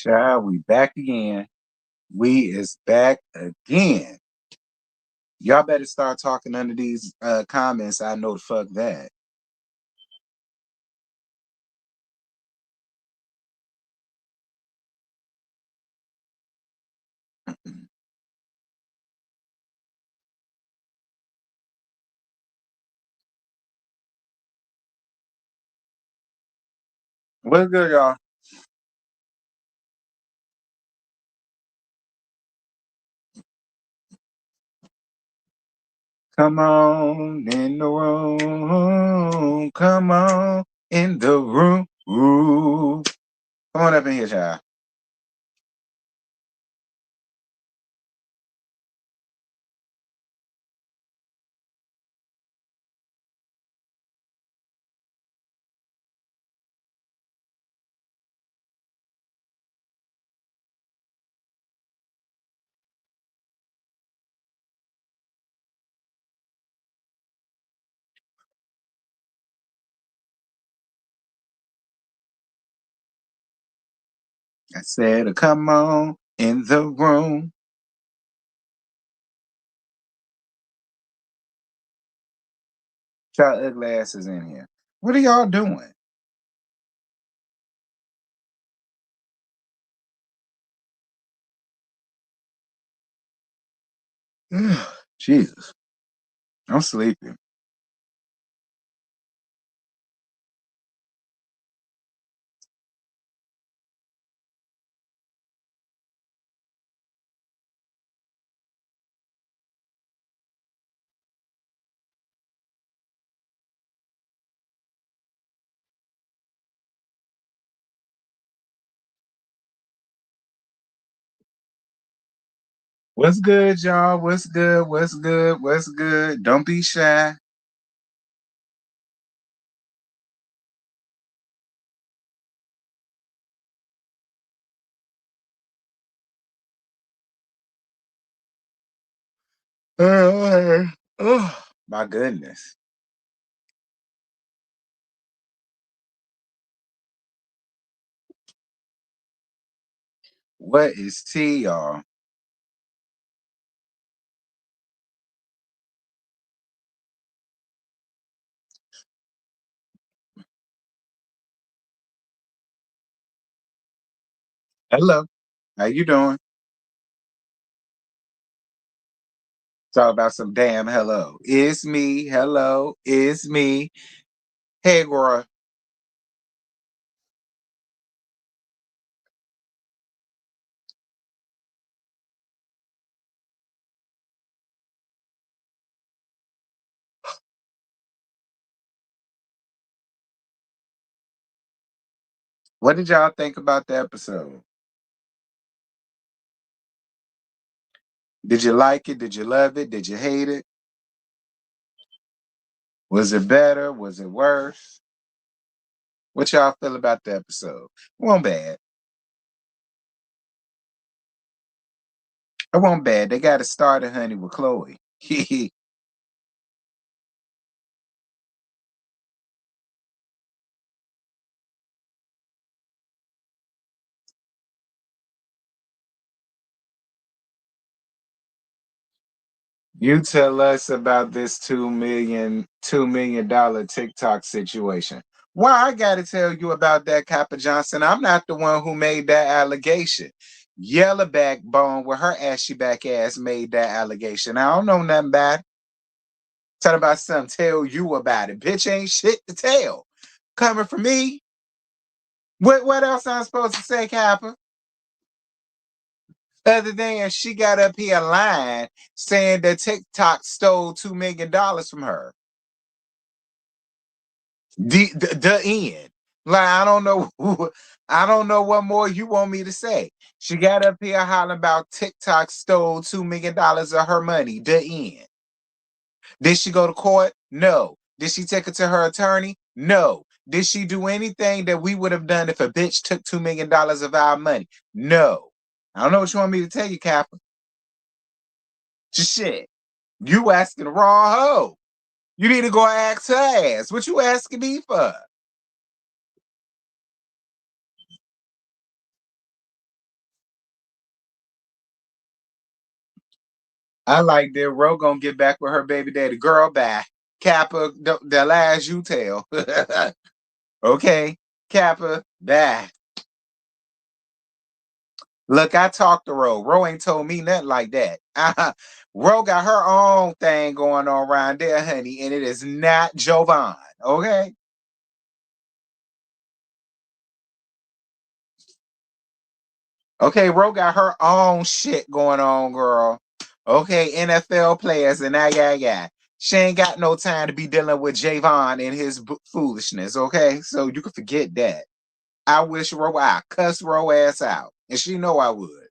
Child, we back again. We is back again. Y'all better start talking under these comments. I know the fuck that. What's good, y'all? Come on in the room. Come on in the room. Ooh. Come on up in here, child. I said, come on in the room. Y'all ugly asses in here. What are y'all doing? Jesus. I'm sleepy. What's good, y'all? What's good? What's good? What's good? Don't be shy. Oh, my goodness. What is tea, y'all? Hello. How you doing? Talk about some damn hello. It's me. Hello. It's me. Hey, girl. What did y'all think about the episode? Did you like it? Did you love it? Did you hate it? Was it better? Was it worse? What y'all feel about the episode? It wasn't bad. It wasn't bad. They got to start it, honey, with Chloe. You tell us about this $2 million TikTok situation. Why I gotta tell you about that, Kappa Johnson? I'm not the one who made that allegation. Yellow backbone with her ashy back ass made that allegation. I don't know nothing about it. Talking about something, tell you about it. Bitch ain't shit to tell. Coming from me. What else I'm supposed to say, Kappa? Other than she got up here lying saying that TikTok stole $2 million from her. The end. Like I don't know what more you want me to say. She got up here hollering about TikTok stole $2 million of her money. The end. Did she go to court? No. Did she take it to her attorney? No. Did she do anything that we would have done if a bitch took $2 million of our money? No. I don't know what you want me to tell you, Kappa. Just shit. You asking the wrong hoe. You need to go ask her ass. What you asking me for? I like that. Ro gonna get back with her baby daddy. Girl, back. Kappa, the last you tell. Okay, Kappa, back. Look, I talked to Ro. Ro ain't told me nothing like that. Ro got her own thing going on around there, honey, and it is not Jovan. Okay. Okay, Ro got her own shit going on, girl. Okay, NFL players and yeah. She ain't got no time to be dealing with Javon and his foolishness, okay? So you can forget that. I wish I cuss Ro ass out. And she know I would.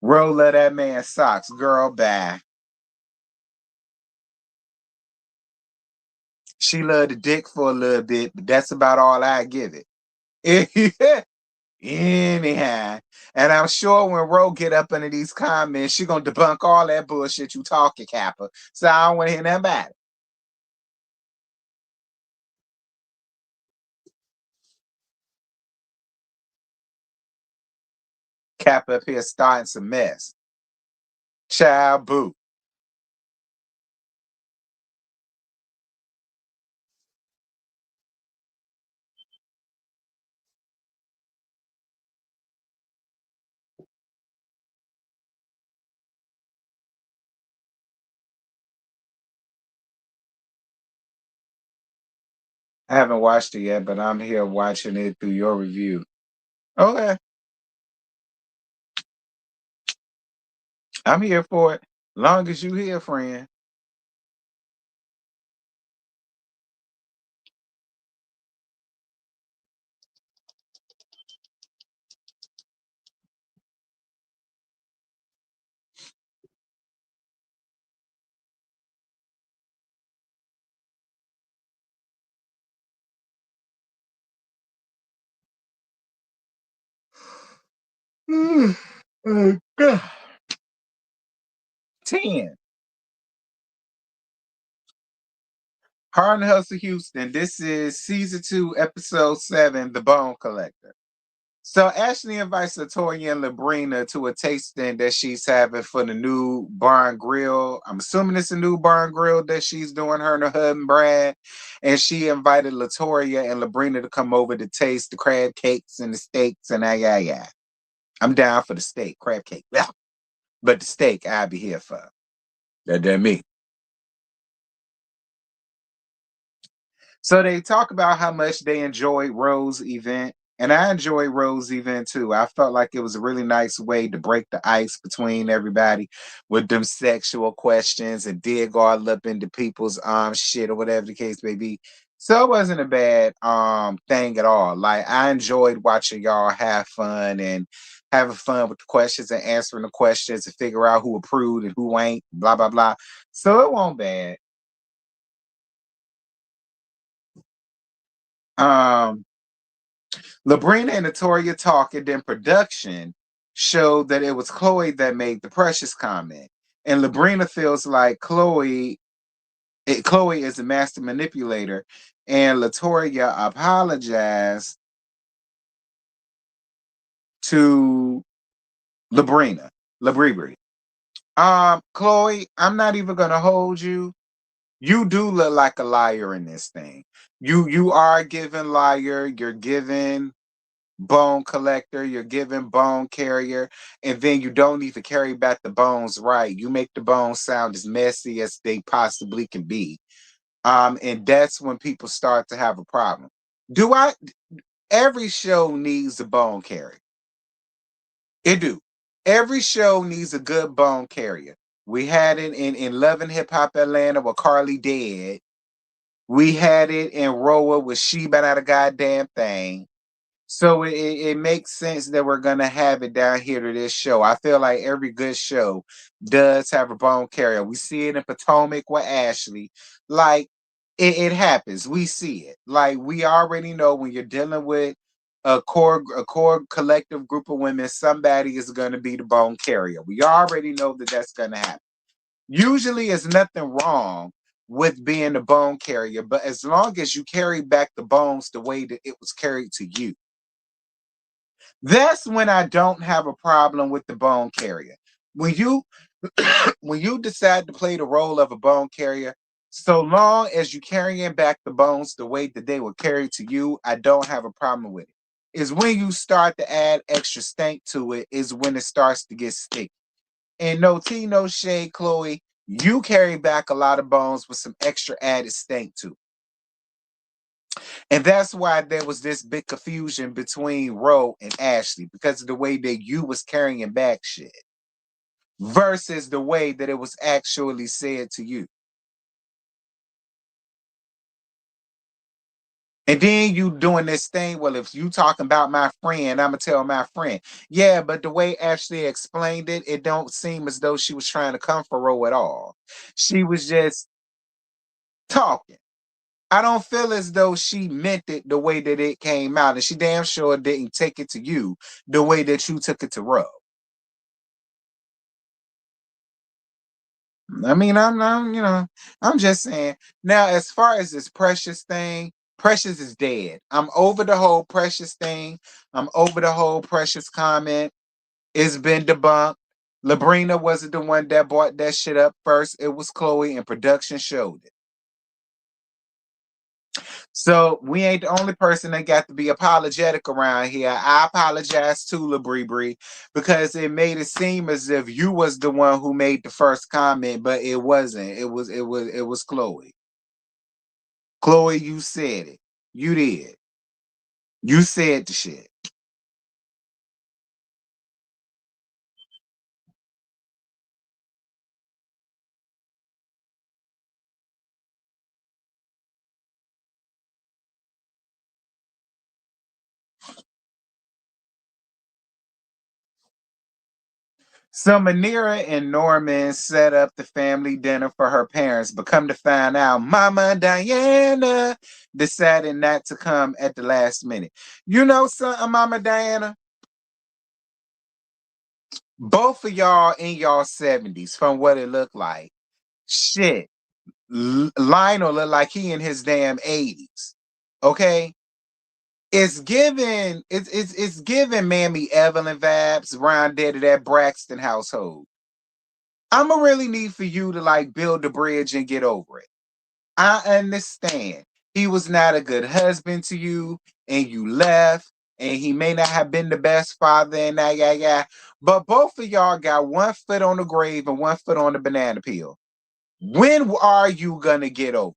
Ro let that man socks, girl, bye. She loved the dick for a little bit, but that's about all I give it. Anyhow, and I'm sure when Ro get up under these comments, she gonna debunk all that bullshit you talking, Kappa. So I don't want to hear nothing about it. Kappa up here starting some mess. Child boo. I haven't watched it yet, but I'm here watching it through your review. Okay, I'm here for it. Long as you here, friend. Oh, God. 10. Heart and Hustle Houston. This is season 2, episode 7, The Bone Collector. So Ashley invites Latoya and Labrina to a tasting that she's having for the new barn grill. I'm assuming it's a new barn grill that she's doing, her and her husband Brad. And she invited Latoya and Labrina to come over to taste the crab cakes and the steaks and yeah. I'm down for the steak, crab cake. Yeah. But the steak I'll be here for. That me. So they talk about how much they enjoyed Rose's event. And I enjoyed Rose's event too. I felt like it was a really nice way to break the ice between everybody with them sexual questions and dig all up into people's shit or whatever the case may be. So it wasn't a bad thing at all. Like I enjoyed watching y'all have fun and having fun with the questions and answering the questions and figure out who approved and who ain't, blah blah blah. So it wasn't bad. Um Labrina and Natoria talk, and then production showed that it was Chloe that made the precious comment. And Labrina feels like Chloe is a master manipulator, and Latoria apologized to Labrina. Labribri. Chloe, I'm not even gonna hold you. You do look like a liar in this thing. You are a given liar. You're given bone collector, you're given bone carrier, and then you don't even carry back the bones right. You make the bones sound as messy as they possibly can be. And that's when people start to have a problem. Do I every show needs a bone carrier? It do. Every show needs a good bone carrier. We had it in Love and Hip Hop Atlanta with Carly dead. We had it in Roa with She But Not a Goddamn Thing. So it makes sense that we're gonna have it down here to this show. I feel like every good show does have a bone carrier. We see it in Potomac with Ashley. Like it happens. We see it. Like we already know when you're dealing with a core collective group of women, somebody is gonna be the bone carrier. We already know that that's gonna happen. Usually, it's nothing wrong with being the bone carrier, but as long as you carry back the bones the way that it was carried to you, that's when I don't have a problem with the bone carrier. When you when you decide to play the role of a bone carrier, so long as you carrying back the bones the way that they were carried to you, I don't have a problem with it. Is when you start to add extra stank to it, is when it starts to get sticky. And no tea, no shade, Chloe, you carry back a lot of bones with some extra added stank to it. And that's why there was this big confusion between Ro and Ashley because of the way that you was carrying back shit versus the way that it was actually said to you. And then you doing this thing, well, if you talking about my friend, I'm gonna tell my friend. Yeah, but the way Ashley explained it, it don't seem as though she was trying to come for Ro at all. She was just talking. I don't feel as though she meant it the way that it came out, and she damn sure didn't take it to you the way that you took it to Ro. I mean, I'm just saying. Now, as far as this Precious thing, Precious is dead. I'm over the whole Precious thing. I'm over the whole Precious comment. It's been debunked. Labrina wasn't the one that brought that shit up first. It was Chloe, and production showed it. So we ain't the only person that got to be apologetic around here. I apologize to LaBree because it made it seem as if you was the one who made the first comment, but it wasn't. It was Chloe. Chloe, you said it. You did. You said the shit. So Manira and Norman set up the family dinner for her parents, but come to find out, Mama Diana decided not to come at the last minute. You know something, Mama Diana? Both of y'all in y'all 70s, from what it looked like. Shit. Lionel looked like he in his damn 80s. Okay? It's giving Mammy Evelyn vibes around there to that Braxton household. I'ma really need for you to like build the bridge and get over it. I understand he was not a good husband to you, and you left, and he may not have been the best father, and that, yeah. But both of y'all got one foot on the grave and one foot on the banana peel. When are you gonna get over?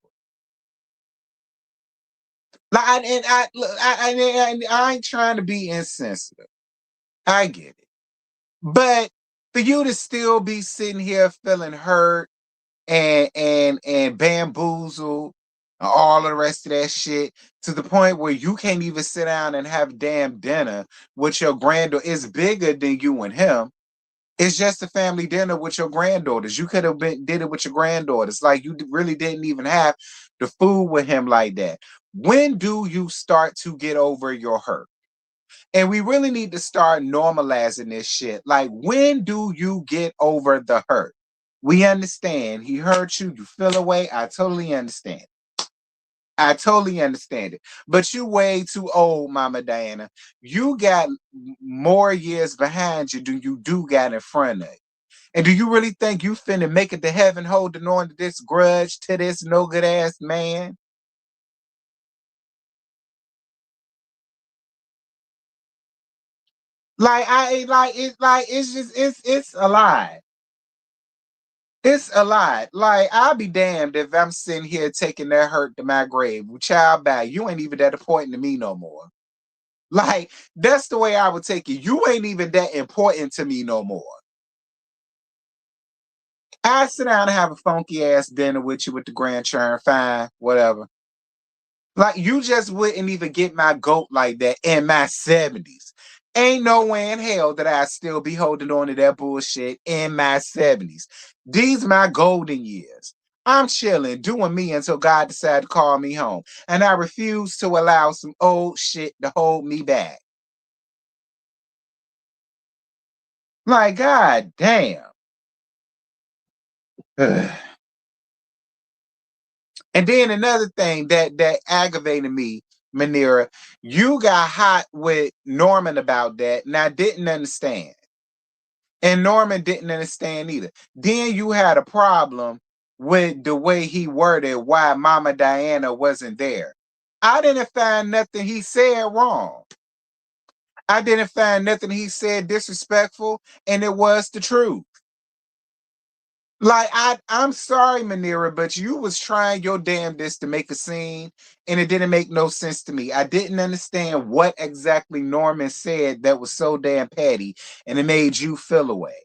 Like, and I, look, I ain't trying to be insensitive. I get it, but for you to still be sitting here feeling hurt and bamboozled and all of the rest of that shit to the point where you can't even sit down and have damn dinner with your granddaughter. It's bigger than you and him. It's just a family dinner with your granddaughters. You could have been did it with your granddaughters. Like you really didn't even have the food with him like that. When do you start to get over your hurt? And we really need to start normalizing this shit. Like, when do you get over the hurt? We understand he hurt you, you feel away. I totally understand. I totally understand it. But you way too old, Mama Diana. You got more years behind you than you do got in front of you. And do you really think you finna make it to heaven holding on to this grudge to this no good ass man? It's a lie. It's a lot. Like, I'll be damned if I'm sitting here taking that hurt to my grave. Well, child, bye. You ain't even that important to me no more. Like, that's the way I would take it. You ain't even that important to me no more. I sit down and have a funky ass dinner with you with the grandchildren. Fine, whatever. Like, you just wouldn't even get my goat like that in my 70s. Ain't no way in hell that I still be holding on to that bullshit in my 70s. These my golden years. I'm chilling, doing me until God decided to call me home. And I refuse to allow some old shit to hold me back. Like, God damn. And then another thing that aggravated me, Manira, you got hot with Norman about that, and I didn't understand. And Norman didn't understand either. Then you had a problem with the way he worded why Mama Diana wasn't there. I didn't find nothing he said wrong. I didn't find nothing he said disrespectful, and it was the truth. Like I'm sorry, Manira, but you was trying your damnedest to make a scene, and it didn't make no sense to me. I didn't understand what exactly Norman said that was so damn petty, and it made you feel away.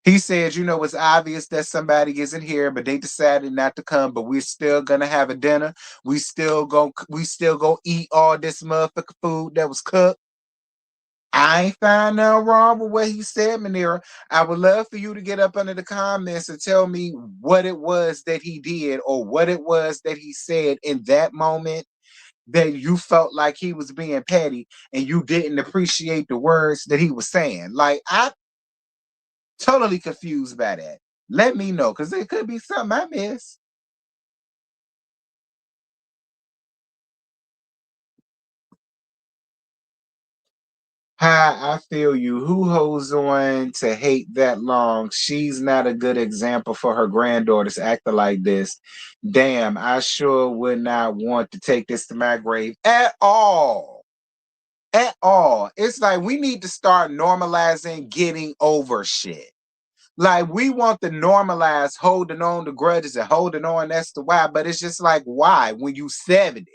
He said, you know, it's obvious that somebody isn't here, but they decided not to come. But we're still gonna have a dinner. We still go eat all this motherfucking food that was cooked. I ain't find nothing wrong with what he said, Manira. I would love for you to get up under the comments and tell me what it was that he did or what it was that he said in that moment that you felt like he was being petty and you didn't appreciate the words that he was saying. Like, I totally confused by that. Let me know, because it could be something I missed. Hi, I feel you. Who holds on to hate that long? She's not a good example for her granddaughters acting like this. Damn, I sure would not want to take this to my grave at all. At all. It's like we need to start normalizing getting over shit. Like we want to normalize holding on to grudges and holding on. That's the why. But it's just like, why when you 70?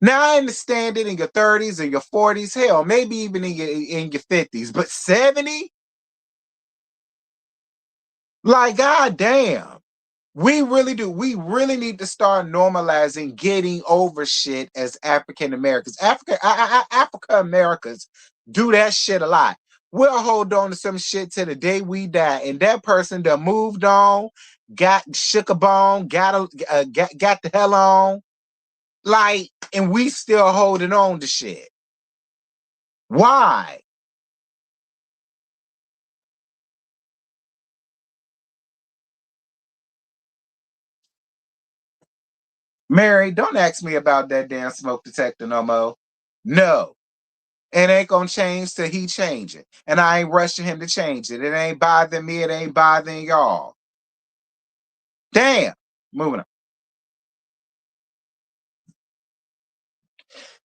Now I understand it in your 30s or your 40s, hell, maybe even in your 50s, but 70? Like, god damn. We really do. We really need to start normalizing getting over shit as African Americans. Africa Americans do that shit a lot. We'll hold on to some shit till the day we die, and that person that moved on, got shook a bone, got the hell on, like, and we still holding on to shit. Why? Mary, don't ask me about that damn smoke detector no more. No. It ain't gonna change till he change it. And I ain't rushing him to change it. It ain't bothering me, it ain't bothering y'all. Damn. Moving on.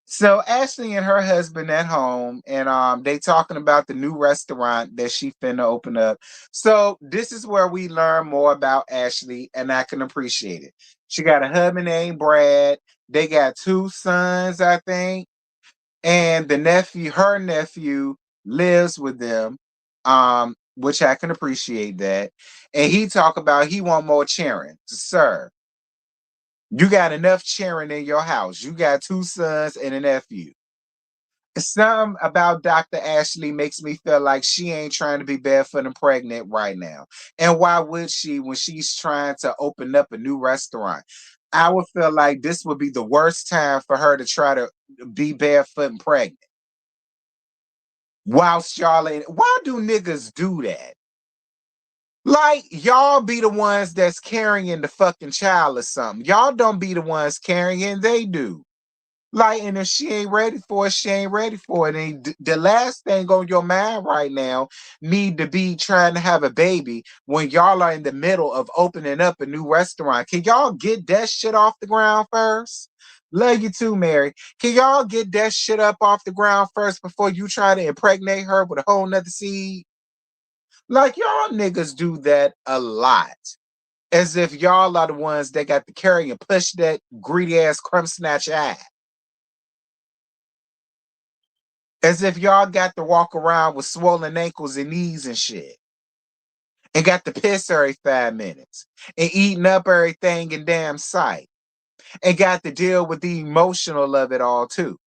So Ashley and her husband at home, and they talking about the new restaurant that she finna open up. So this is where we learn more about Ashley, and I can appreciate it. She got a husband named Brad. They got two sons, I think, and her nephew lives with them, which I can appreciate that. And he talk about he want more cheering, sir. You got enough cheering in your house. You got two sons and a nephew. Some about Dr. Ashley makes me feel like she ain't trying to be barefoot and pregnant right now. And why would she when she's trying to open up a new restaurant? I would feel like this would be the worst time for her to try to be barefoot and pregnant. Whilst y'all ain't, why do niggas do that? Like, y'all be the ones that's carrying the fucking child or something. Y'all don't be the ones carrying, they do. Like, and if she ain't ready for it, she ain't ready for it. And the last thing on your mind right now need to be trying to have a baby when y'all are in the middle of opening up a new restaurant. Can y'all get that shit off the ground first? Love you too, Mary. Can y'all get that shit up off the ground first before you try to impregnate her with a whole nother seed? Like, y'all niggas do that a lot. As if y'all are the ones that got to carry and push that greedy ass crumb snatch out. As if y'all got to walk around with swollen ankles and knees and shit. And got to piss every 5 minutes. And eating up everything in damn sight. And got to deal with the emotional of it all too.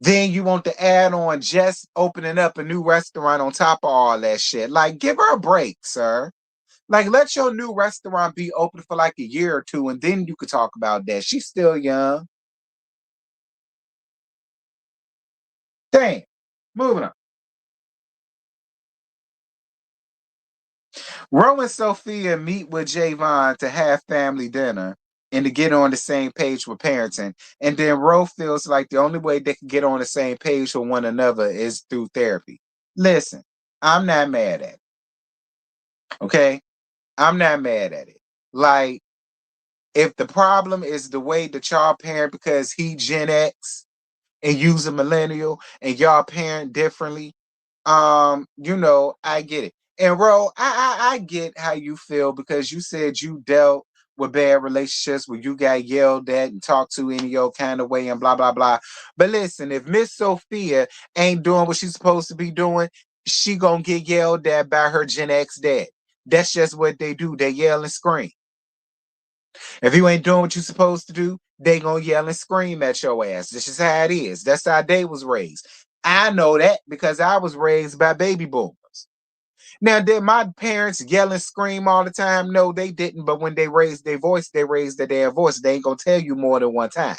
Then you want to add on just opening up a new restaurant on top of all that shit. Like, give her a break, sir. Like, let your new restaurant be open for like a year or two, and then you could talk about that. She's still young. Damn. Moving on. Ro and Sophia meet with Javon to have family dinner and to get on the same page with parenting. And then Ro feels like the only way they can get on the same page with one another is through therapy. Listen, I'm not mad at it. Okay? I'm not mad at it. Like, if the problem is the way that y'all parent because he Gen X and you's a millennial and y'all parent differently, I get it. And Ro, I get how you feel because you said you dealt with bad relationships where you got yelled at and talked to any old kind of way and blah blah blah. But listen, if Miss Sophia ain't doing what she's supposed to be doing, she gonna get yelled at by her Gen X dad. That's just what they do. They yell and scream. If you ain't doing what you're supposed to do, they gonna yell and scream at your ass. This is how it is. That's how they was raised. I know that because I was raised by baby boomers. Now, did my parents yell and scream all the time? No, they didn't. But when they raised their voice, they raised their damn voice. They ain't gonna tell you more than one time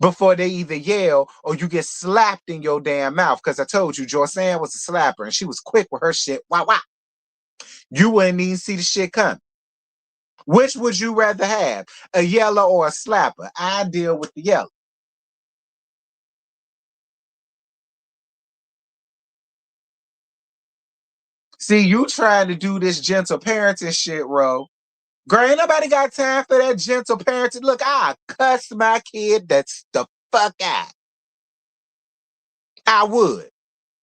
before they either yell or you get slapped in your damn mouth. Because I told you, Joyceanne was a slapper and she was quick with her shit. Wow, wow. You wouldn't even see the shit coming. Which would you rather have, a yeller or a slapper? I deal with the yeller. See, you trying to do this gentle parenting shit, Ro. Girl, ain't nobody got time for that gentle parenting. Look, I cuss my kid that's the fuck out. I would.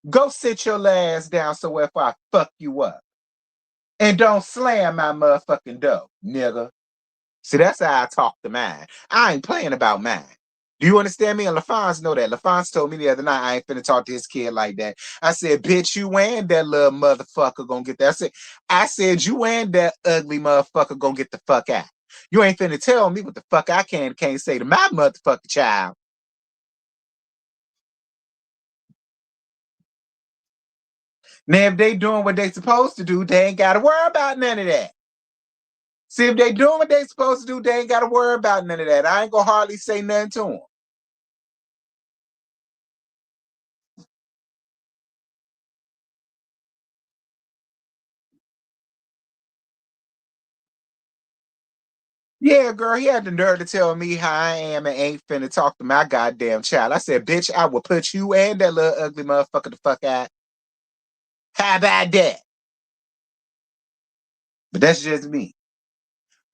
Go sit your ass down somewhere if I fuck you up. And don't slam my motherfucking door, nigga. See, that's how I talk to mine. I ain't playing about mine. Do you understand me? And LaFonse know that. LaFonse told me the other night I ain't finna talk to his kid like that. I said, bitch, you and that little motherfucker gonna get that. I said, you and that ugly motherfucker gonna get the fuck out. You ain't finna tell me what the fuck I can't say to my motherfucking child. Now, if they doing what they supposed to do, they ain't gotta worry about none of that. See, if they doing what they supposed to do, they ain't gotta worry about none of that. I ain't gonna hardly say nothing to them. Yeah, girl, he had the nerve to tell me how I am and ain't finna talk to my goddamn child. I said, bitch, I will put you and that little ugly motherfucker the fuck out. How about that? But that's just me.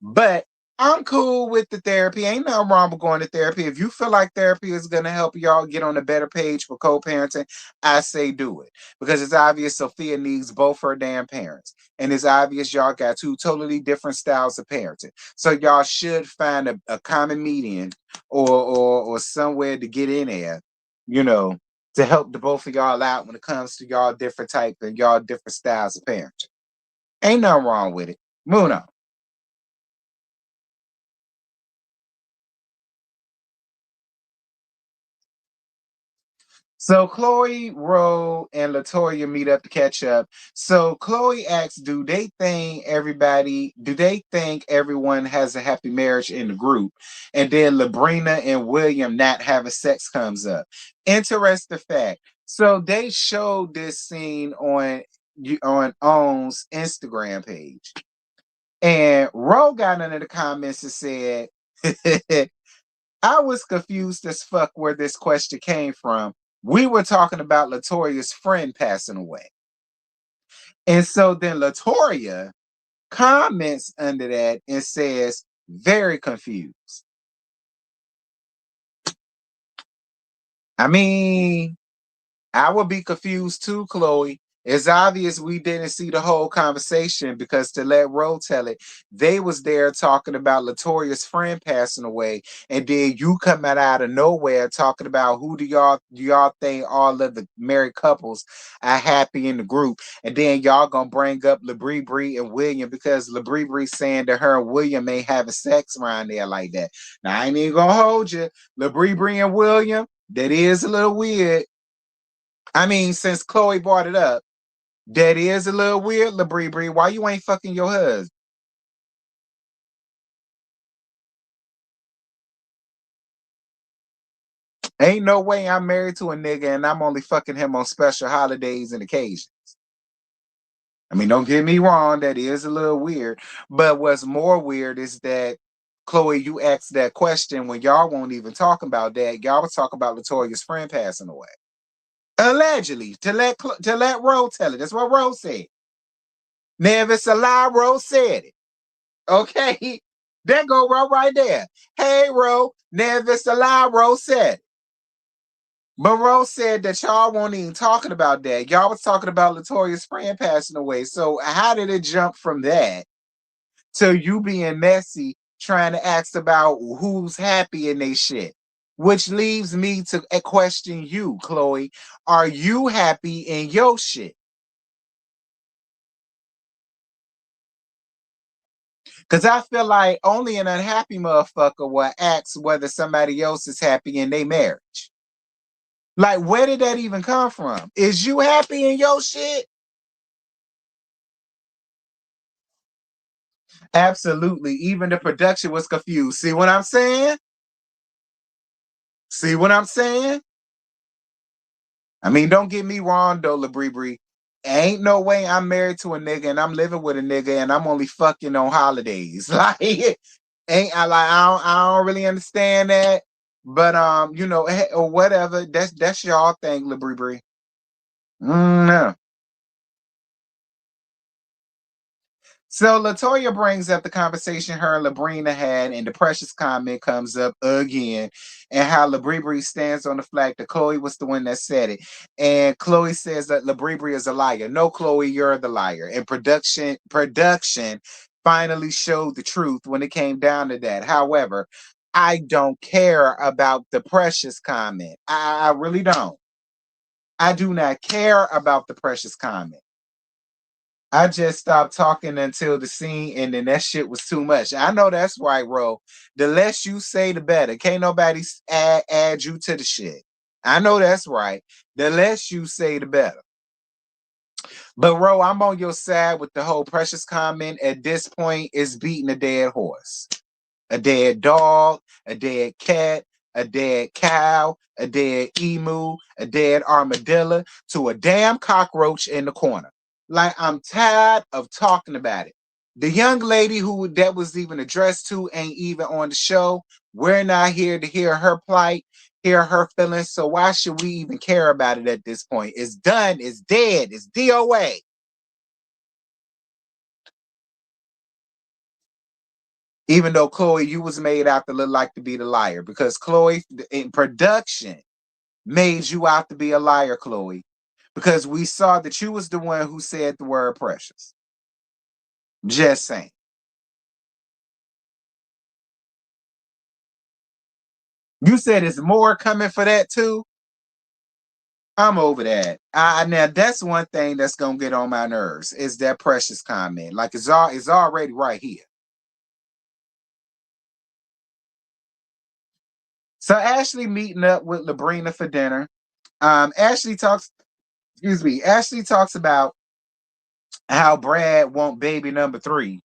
But I'm cool with the therapy. Ain't nothing wrong with going to therapy. If you feel like therapy is gonna help y'all get on a better page for co-parenting, I say do it. Because it's obvious Sophia needs both her damn parents. And it's obvious y'all got two totally different styles of parenting. So y'all should find a common median or somewhere to get in there, you know, to help the both of y'all out when it comes to y'all different type and y'all different styles of parenting. Ain't nothing wrong with it. Moving on. So Chloe, Ro, and Latoya meet up to catch up. So Chloe asks, do they think everyone has a happy marriage in the group? And then Labrina and William not having sex comes up. Interesting fact. So they showed this scene on Own's Instagram page. And Ro got under the comments and said, I was confused as fuck where this question came from. We were talking about Latoya's friend passing away. And so then Latoya comments under that and says, very confused. I mean, I would be confused too, Chloe. It's obvious we didn't see the whole conversation because to let Ro tell it, they was there talking about Latoya's friend passing away, and then you come out of nowhere talking about who do y'all think all of the married couples are happy in the group, and then y'all gonna bring up LaBrie and William because LaBrie saying that her and William ain't having sex around there like that. Now I ain't even gonna hold you, LaBrie and William. That is a little weird. I mean, since Chloe brought it up, that is a little weird, LaBrie. Why you ain't fucking your husband? Ain't no way I'm married to a nigga and I'm only fucking him on special holidays and occasions. I mean, don't get me wrong, that is a little weird. But what's more weird is that Chloe, you asked that question when y'all won't even talk about that. Y'all was talking about Latoya's friend passing away. Allegedly, to let Rose tell it. That's what Rose said. Now, if it's a lie, Rose said it. Okay? That go right there. Hey, Rose. Now, if it's a lie, Rose said it. But Rose said that y'all weren't even talking about that. Y'all was talking about Latoya's friend passing away. So how did it jump from that to you being messy trying to ask about who's happy in they shit? Which leaves me to question you, Chloe. Are you happy in your shit? Because I feel like only an unhappy motherfucker will ask whether somebody else is happy in their marriage. Like, where did that even come from? Is you happy in your shit? Absolutely. Even the production was confused. See what I'm saying? See what I'm saying? I mean, don't get me wrong though, LaBrie. Ain't no way I'm married to a nigga and I'm living with a nigga and I'm only fucking on holidays. Like, ain't I don't really understand that. But you know, or whatever. That's y'all thing, LaBrie. No. So Latoya brings up the conversation her and Labrina had, and the Precious comment comes up again, and how Labrie stands on the fact that Chloe was the one that said it, and Chloe says that Labrie is a liar. No, Chloe, you're the liar. And production finally showed the truth when it came down to that. However, I don't care about the Precious comment. I really don't. I do not care about the Precious comment. I just stopped talking until the scene, and then that shit was too much. I know that's right, Ro. The less you say, the better. Can't nobody add you to the shit. I know that's right. The less you say, the better. But Ro, I'm on your side with the whole Precious comment. At this point, it's beating a dead horse, a dead dog, a dead cat, a dead cow, a dead emu, a dead armadillo, to a damn cockroach in the corner. Like, I'm tired of talking about it. The young lady who that was even addressed to ain't even on the show. We're not here to hear her plight, hear her feelings. So why should we even care about it at this point? It's done. It's dead. It's DOA. Even though Chloe, you was made out to look like to be the liar, because Chloe in production made you out to be a liar, Chloe, because we saw that you was the one who said the word precious. Just saying. You said it's more coming for that too. I'm over that. Now that's one thing that's gonna get on my nerves is that precious comment. Like it's already right here. So Ashley meeting up with Labrina for dinner. Ashley talks, excuse me, Ashley talks about how Brad want baby number 3.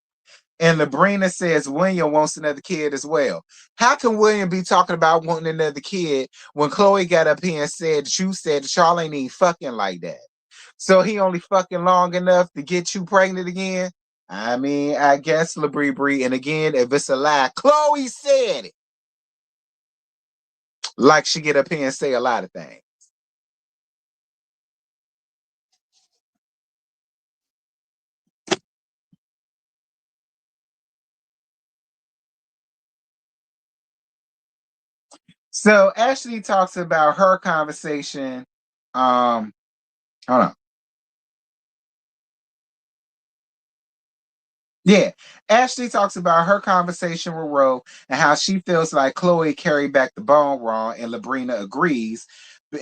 And Labrina says William wants another kid as well. How can William be talking about wanting another kid when Chloe got up here and said that you said that y'all ain't even fucking like that? So he only fucking long enough to get you pregnant again? I mean, I guess Labrie. And again, if it's a lie, Chloe said it. Like she get up here and say a lot of things. So Ashley talks about her conversation. Hold on. Yeah, Ashley talks about her conversation with Ro and how she feels like Chloe carried back the bone wrong, and Labrina agrees.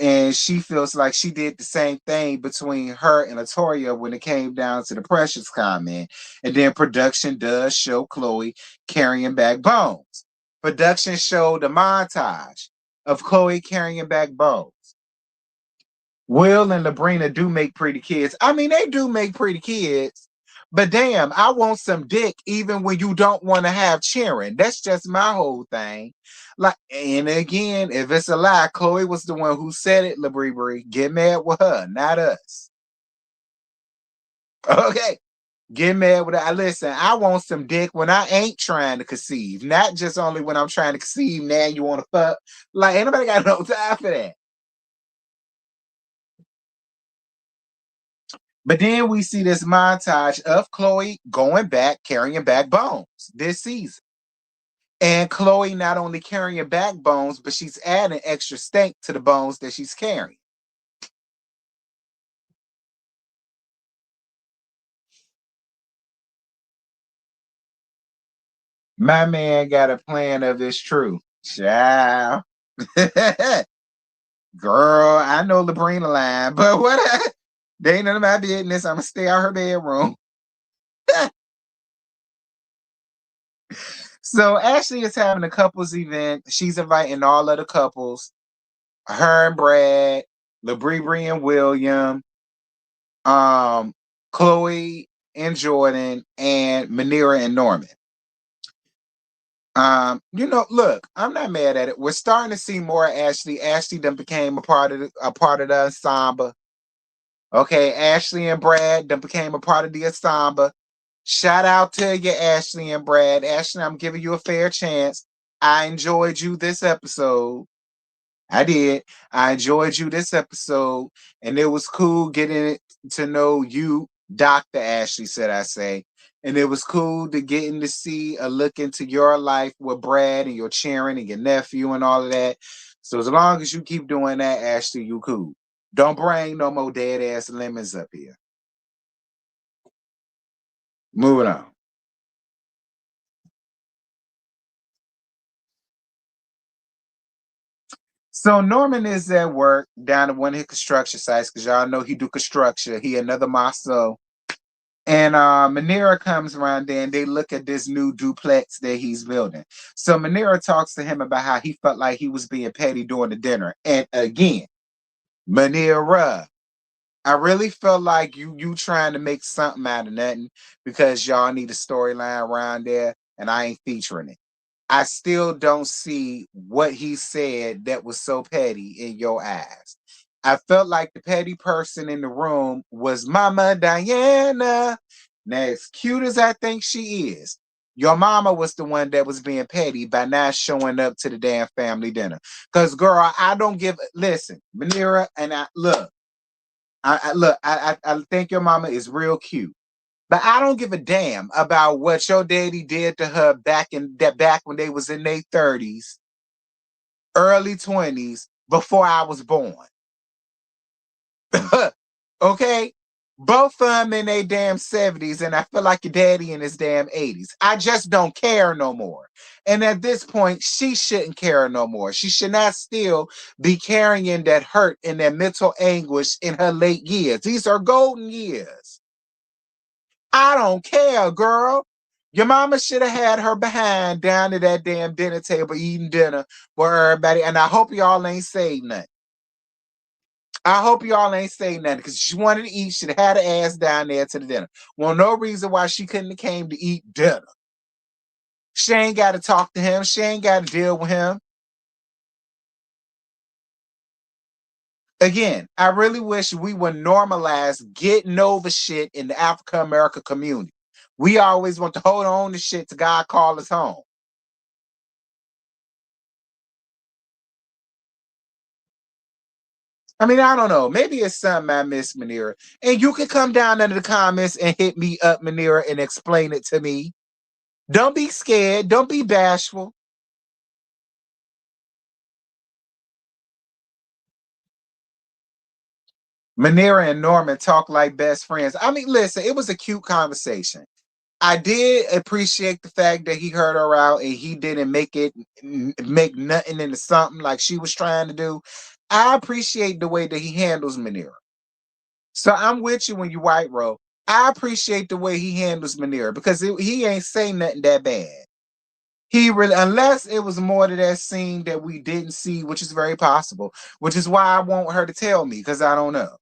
And she feels like she did the same thing between her and Latoya when it came down to the Precious comment. And then production does show Chloe carrying back bones. Production showed a montage of Chloe carrying back bones. Will and Labrina do make pretty kids. I mean, they do make pretty kids, but damn, I want some dick even when you don't want to have cheering. That's just my whole thing. Like, and again, if it's a lie, Chloe was the one who said it, Labrie. Get mad with her, not us. Okay. Get mad with it. Listen, I want some dick when I ain't trying to conceive. Not just only when I'm trying to conceive. Now you want to fuck. Like, ain't nobody got no time for that. But then we see this montage of Chloe going back, carrying back bones this season. And Chloe not only carrying back bones, but she's adding extra stank to the bones that she's carrying. My man got a plan of this true. Child. Girl, I know Labrina line, but what? They ain't none of my business. I'm going to stay out her bedroom. So Ashley is having a couples event. She's inviting all of the couples. Her and Brad, Labrie and William, Chloe and Jordan, and Manira and Norman. Look, I'm not mad at it. We're starting to see more Ashley. Ashley done became a part of the ensemble. Okay, Ashley and Brad done became a part of the ensemble. Shout out to you, Ashley and Brad. Ashley, I'm giving you a fair chance. I enjoyed you this episode. I did. I enjoyed you this episode, and it was cool getting to know you, Dr. Ashley, said I say. And it was cool to getting to see a look into your life with Brad and your cheering and your nephew and all of that. So as long as you keep doing that, Ashley, you cool. Don't bring no more dead ass lemons up here. Moving on. So Norman is at work down at one of his construction sites because y'all know he do construction. He another Maso. And Manira comes around there and they look at this new duplex that he's building. So Manira talks to him about how he felt like he was being petty during the dinner. And again, Manira, I really felt like you trying to make something out of nothing because y'all need a storyline around there and I ain't featuring it. I still don't see what he said that was so petty in your eyes. I felt like the petty person in the room was Mama Diana. Now, as cute as I think she is, your mama was the one that was being petty by not showing up to the damn family dinner. Because, girl, I don't give. Listen, Manira, and I look. I think your mama is real cute. But I don't give a damn about what your daddy did to her back when they was in their 30s, early 20s, before I was born. Okay? Both of them in their damn 70s, and I feel like your daddy in his damn 80s. I just don't care no more. And at this point, she shouldn't care no more. She should not still be carrying that hurt and that mental anguish in her late years. These are golden years. I don't care, girl. Your mama should have had her behind down to that damn dinner table eating dinner for everybody. And I hope y'all ain't say nothing. I hope y'all ain't say nothing because she wanted to eat. She'd have had her ass down there to the dinner. Well, no reason why she couldn't have came to eat dinner. She ain't got to talk to him. She ain't got to deal with him. Again, I really wish we would normalize getting over shit in the African American community. We always want to hold on to shit to God call us home. I mean, I don't know. Maybe it's something I miss, Manira. And you can come down under the comments and hit me up, Manira, and explain it to me. Don't be scared. Don't be bashful. Manira and Norman talk like best friends. I mean, listen, it was a cute conversation. I did appreciate the fact that he heard her out and he didn't make nothing into something like she was trying to do. I appreciate the way that he handles Manira. So I'm with you when you white roll. I appreciate the way he handles Manira because he ain't saying nothing that bad. He really, unless it was more to that scene that we didn't see, which is very possible, which is why I want her to tell me because I don't know.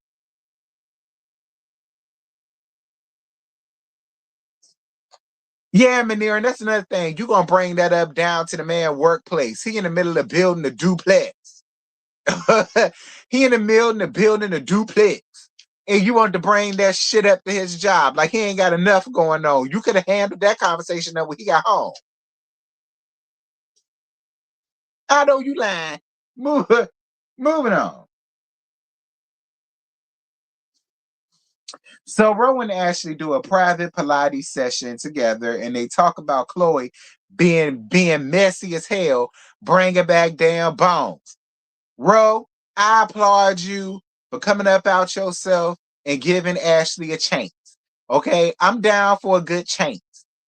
Yeah, Manira, and that's another thing. You're gonna bring that up down to the man workplace. He in the middle of building a duplex. He in the middle of building a duplex. and you want to bring that shit up to his job. Like he ain't got enough going on. You could have handled that conversation up when he got home. I know you lying. Moving on. So Rowan and Ashley do a private Pilates session together, and they talk about Chloe being messy as hell, bringing back damn bones. Ro, I applaud you for coming up out yourself and giving Ashley a chance. Okay, I'm down for a good chance.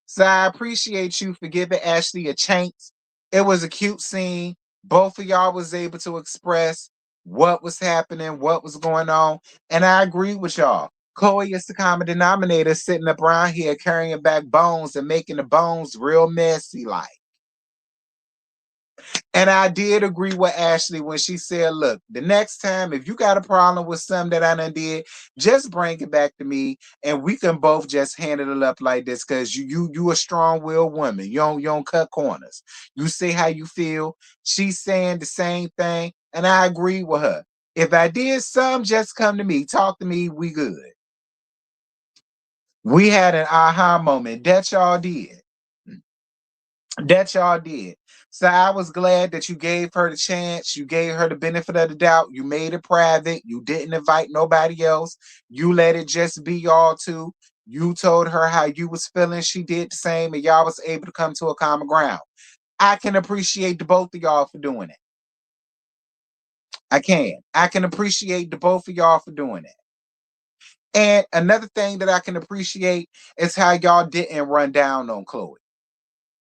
So I appreciate you for giving Ashley a chance. It was a cute scene. Both of y'all was able to express what was happening, what was going on, and I agree with y'all. Chloe is the common denominator sitting up around here carrying back bones and making the bones real messy like. And I did agree with Ashley when she said, look, the next time, if you got a problem with something that I done did, just bring it back to me and we can both just handle it up like this because you a strong-willed woman. You don't cut corners. You say how you feel. She's saying the same thing, and I agree with her. If I did something, just come to me. Talk to me. We good. We had an aha moment. That y'all did. That y'all did. So I was glad that you gave her the chance. You gave her the benefit of the doubt. You made it private. You didn't invite nobody else. You let it just be y'all two. You told her how you was feeling. She did the same, and y'all was able to come to a common ground. I can appreciate the both of y'all for doing it. I can. I can appreciate the both of y'all for doing it. And another thing that I can appreciate is how y'all didn't run down on Chloe.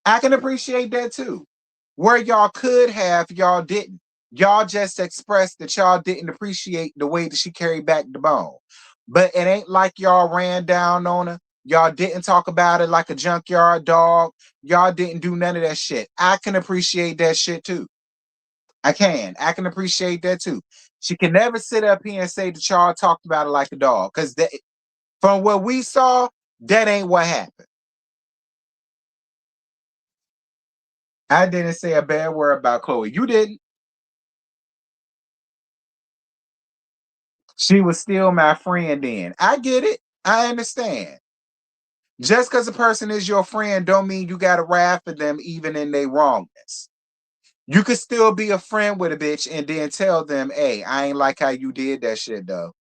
I can appreciate that too. Where y'all could have, y'all didn't. Y'all just expressed that y'all didn't appreciate the way that she carried back the bone. But it ain't like y'all ran down on her. Y'all didn't talk about it like a junkyard dog. Y'all didn't do none of that shit. I can appreciate that shit too. I can. I can appreciate that too. She can never sit up here and say that y'all talked about it like a dog. Because from what we saw, that ain't what happened. I didn't say a bad word about Chloe. You didn't. She was still my friend then. I get it. I understand. Just because a person is your friend don't mean you gotta ride for them even in their wrongness. You could still be a friend with a bitch and then tell them, hey, I ain't like how you did that shit though.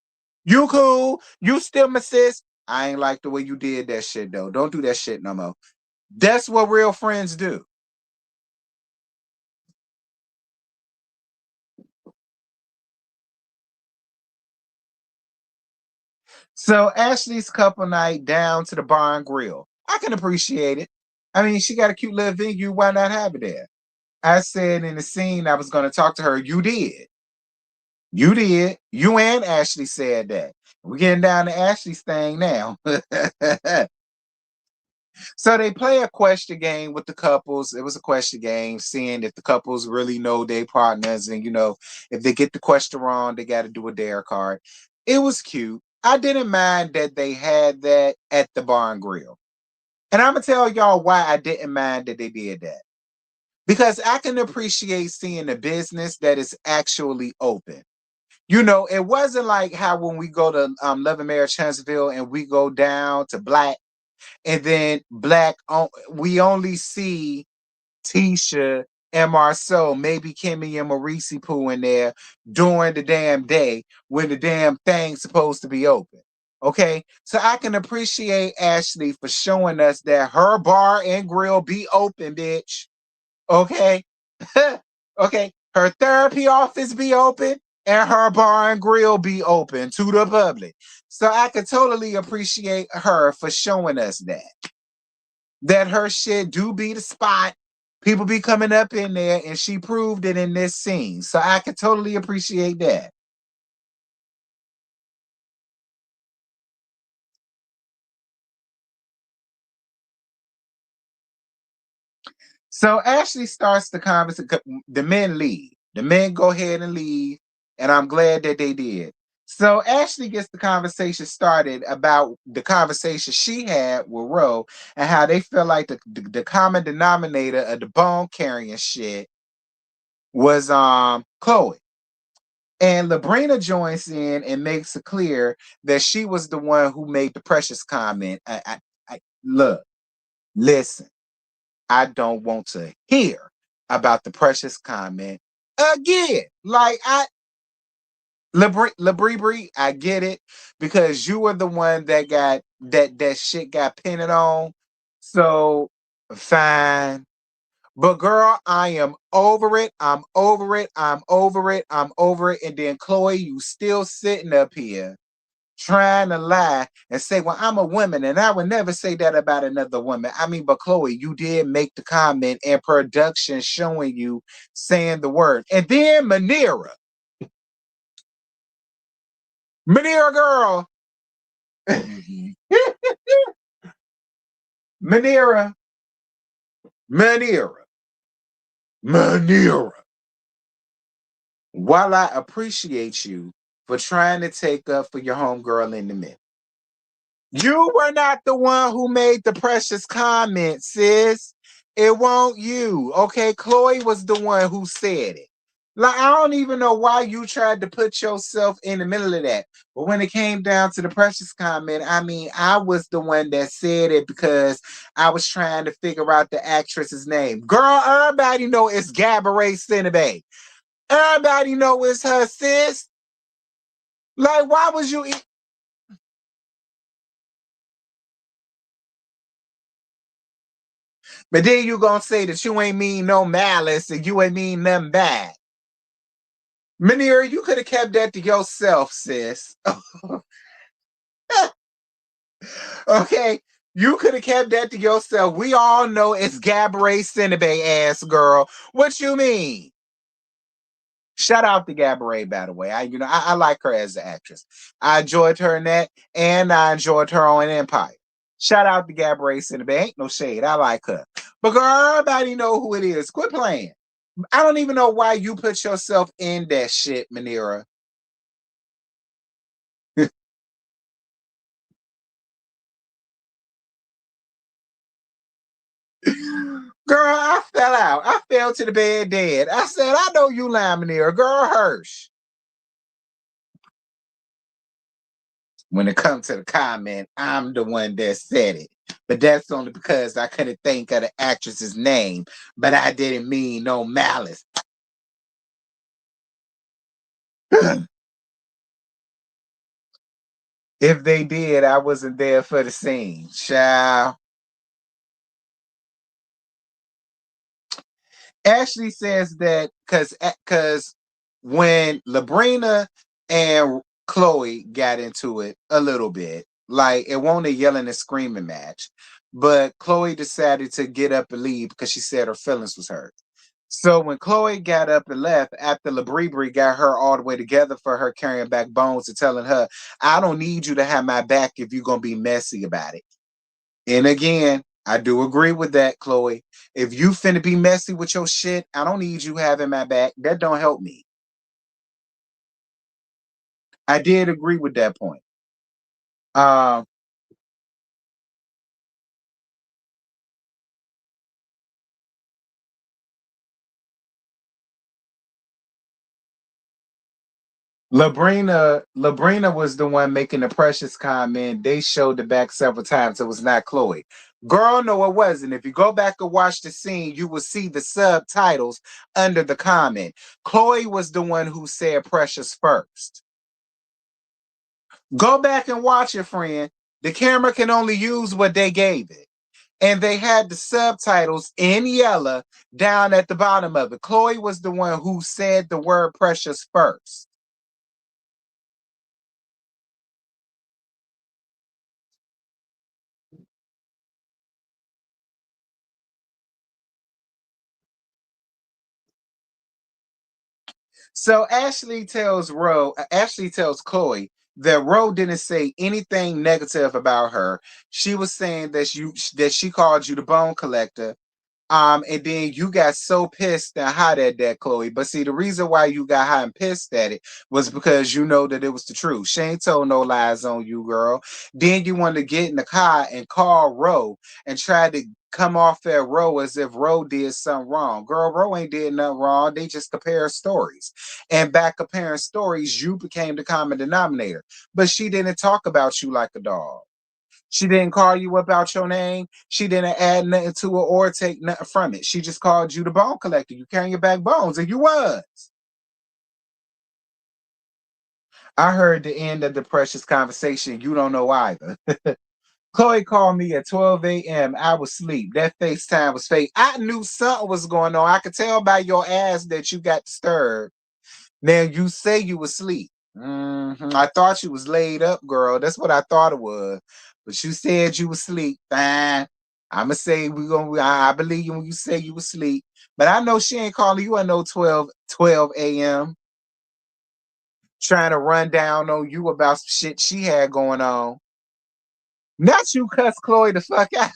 You cool. You still my sis. I ain't like the way you did that shit though. Don't do that shit no more. That's what real friends do. So Ashley's couple night down to the bar and grill. I can appreciate it. I mean, she got a cute little venue. Why not have it there? I said in the scene I was going to talk to her. You did. You did. You and Ashley said that. We're getting down to Ashley's thing now. So they play a question game with the couples. It was a question game, seeing if the couples really know their partners, and if they get the question wrong, they got to do a dare card. It was cute. I didn't mind that they had that at the bar and grill. And I'm gonna tell y'all why I didn't mind that they did that. Because I can appreciate seeing a business that is actually open. It wasn't like how when we go to Love and Marriage Huntsville and we go down to Black, and then Black, we only see Tisha and Marceau, maybe Kimmy and Maurice Poo in there during the damn day when the damn thing's supposed to be open. Okay, so I can appreciate Ashley for showing us that her bar and grill be open, bitch. Okay. Okay. Her therapy office be open and her bar and grill be open to the public. So I could totally appreciate her for showing us that. That her shit do be the spot. People be coming up in there and she proved it in this scene. So I could totally appreciate that. So Ashley starts the conversation. The men leave. The men go ahead and leave, and I'm glad that they did. So Ashley gets the conversation started about the conversation she had with Ro and how they feel like the common denominator of the bone carrying shit was Chloe. And Labrina joins in and makes it clear that she was the one who made the Precious comment. Look, listen, I don't want to hear about the Precious comment again. Like Labrie, I get it because you were the one that got that shit got pinned on. So fine. But girl, I am over it. I'm over it. I'm over it. I'm over it. And then Chloe, you still sitting up here trying to lie and say, well, I'm a woman and I would never say that about another woman. I mean, but Chloe, you did make the comment in production showing you saying the word. And then Manera girl, Manera, Manera, Manera. While I appreciate you for trying to take up for your homegirl in the middle, you were not the one who made the Precious comment, sis. It won't you. Okay, Chloe was the one who said it. Like, I don't even know why you tried to put yourself in the middle of that. But when it came down to the Precious comment, I mean, I was the one that said it because I was trying to figure out the actress's name. Girl, everybody know it's Gabourey Sidibe. Everybody know it's her, sis. Like, why was you? But then you gonna say that you ain't mean no malice and you ain't mean nothing bad. Manira, you could have kept that to yourself, sis. Okay, you could have kept that to yourself. We all know it's Gabourey Sidibe, ass girl. What you mean? Shout out to Gabourey, by the way. I like her as an actress. I enjoyed her in that, and I enjoyed her on Empire. Shout out to Gabourey Sidibe. Ain't no shade. I like her. But girl, everybody know who it is. Quit playing. I don't even know why you put yourself in that shit, Manira. Girl, I fell out. I fell to the bed dead. I said, I know you lying, Manira. Girl, Hirsch. When it comes to the comment, I'm the one that said it. But that's only because I couldn't think of the actress's name. But I didn't mean no malice. If they did, I wasn't there for the scene. Child. Ashley says that because when Labrina and Chloe got into it a little bit, like it wasn't a yelling and screaming match, but Chloe decided to get up and leave because she said her feelings was hurt. So when Chloe got up and left after Labrie got her all the way together for her carrying back bones and telling her, I don't need you to have my back if you're gonna be messy about it. And again, I do agree with that, Chloe. If you finna be messy with your shit, I don't need you having my back. That don't help me. I did agree with that point. Um, Labrina was the one making the Precious comment. They showed the back several times. It was not Chloe. Girl, no, it wasn't. If you go back and watch the scene, you will see the subtitles under the comment. Chloe was the one who said Precious first. Go back and watch it, friend. The camera can only use what they gave it. And they had the subtitles in yellow down at the bottom of it. Chloe was the one who said the word precious first. So Ashley tells Chloe that Ro didn't say anything negative about her. She was saying that she called you the bone collector. And then you got so pissed and hot at that, Chloe. But see, the reason why you got hot and pissed at it was because you know that it was the truth. She ain't told no lies on you, girl. Then you wanted to get in the car and call Ro and try to come off at Ro as if Ro did something wrong. Girl, Ro ain't did nothing wrong. They just compare stories. And by comparing stories, you became the common denominator. But she didn't talk about you like a dog. She didn't call you up out your name. She didn't add nothing to it or take nothing from it. She just called you the bone collector. You carrying your back bones, and you was. I heard the end of the precious conversation. You don't know either. Chloe called me at 12 a.m. I was asleep. That FaceTime was fake. I knew something was going on. I could tell by your ass that you got disturbed. Now you say you was asleep. I thought you was laid up, girl. That's what I thought it was. But you said you was asleep. Fine. I'ma say I believe you when you say you was asleep. But I know she ain't calling you at no 12 a.m. trying to run down on you about some shit she had going on. Not you cuss Chloe the fuck out.